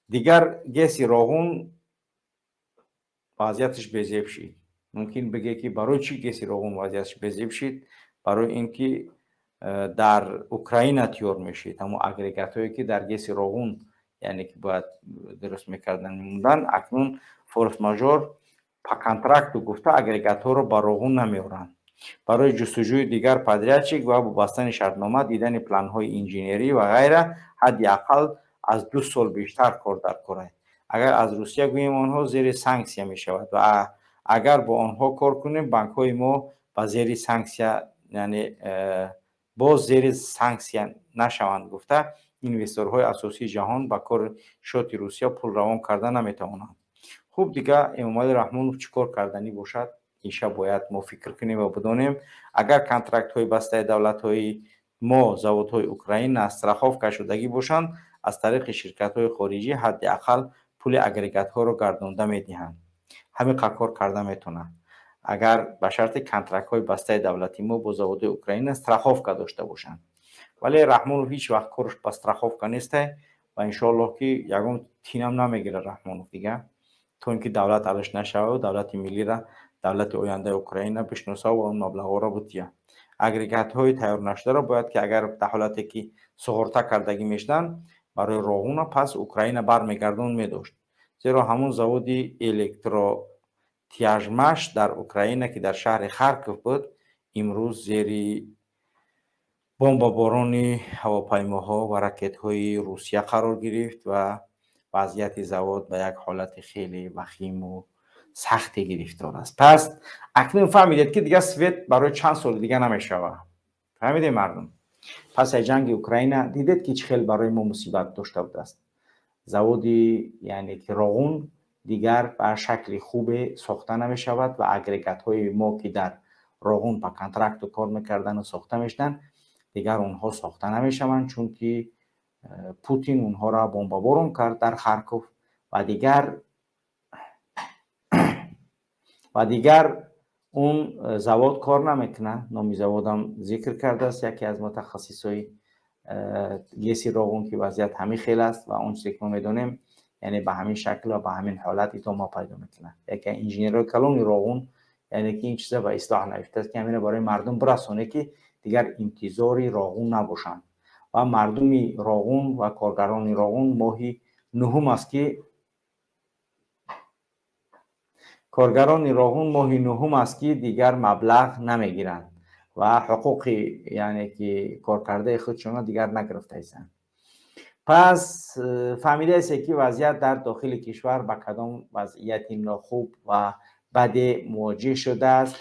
دیگر گس روغن وضعیتش بزیب شید. ممکن بگه که برای چی گس روغن وضعیتش بزیب شید؟ برای اینکه در اوکراین تیور میشید، همون اگریگات هایی که در گس روغن یعنی که باید درست میکردن موندن، اکنون فورس ماژور په کانترکت گفته اگریگات ها رو با روغن نمیورن. برای جستجوی دیگر پادریاچیک و بستن شرطنامه، دیدن پلان های انجینری و غیره حداقل از 2 سال بیشتر کار در کره. اگر از روسیه گوییم آنها زیر سانکسیا می شود و اگر با آنها کار کنیم بانک های ما با زیر سانکسیا یعنی باز زیر سانکسیا نشوند گفته اینوستورهای اساسی جهان با کار شوت روسیه پول روان کردن نمیتوانند. خوب دیگه امامعلی رحمانوف چیکار کردنی باشد؟ اینشا باید ما فکر کنیم و بدانیم اگر کانترکت های بسته دولت های ما زواد های اوکراین استراخاف کشودگی باشند از طریق شرکت های خارجی حداقل پول اگریگات ها رو گردانده میدهند. همه کار کرده میتونن اگر به شرط کانترکت های بسته دولتی ما با زواد اوکراین استراخاف داشته باشند. ولی رحمانوف هیچ وقت کارش با استراخاف نیسته و ان شاء الله که یگان تینم نمیگیره رحمانوف دیگه، تا اینکه دولت علش نشوه و دولت ملی را دولت آینده اوکراین بشناسه و اون مبلغ را بتیه. اگریگات های تیار نشده را باید که اگر در حالتی که سقورته کردگی میشدن برای روغن پس اوکراین برمیگردون میداشت، زیرا همون زواد الکترو تیاژمش در اوکراین که در شهر خارکوف بود امروز زیر بمباران هواپیماها و راکت های روسیه قرار گرفت و وضعیت زواد به یک حالت خیلی وخیم و سختی گرفتار است. پس اکنون فهمیدید که دیگه سوئد برای چند سال دیگه نمیشوه. فهمیدید مردم؟ پس جنگ اوکراین دیدید که چه خیلی برای ما مصیبت داشته بود است. زوادی یعنی که روغن دیگر به شکل خوب ساخته نمیشود و اگریگات های ما که در روغن با کانترکت کار میکردن و ساخته میشدن دیگر اونها ساخته نمیشوند، چون که پوتین اونها را بمباران کرد در خارکوف و دیگر اون زواد کار نمیکنه. نامی زوادم ذکر کرده است یکی از متخصصای گیسی روغن که وضعیت همین خیلی است و اون چیزی که ما میدونیم یعنی به همین شکل و به همین حالت ادامه پیدا میکنه. یکی انجینیر کلون روغن یعنی که این چیزا به اصلاح نرفته است که همین برای مردم برسونه که دیگر انتظاری روغن نباشند و مردمی روغن و کارگران روغن ماهی نهم است که دیگر مبلغ نمیگیرند و حقوقی یعنی که کارکرده خودشون دیگر نگرفته ایستند. پس فهمیده است که وضعیت در داخل کشور با کدام وضعیت ناخوب و بد مواجه شده است.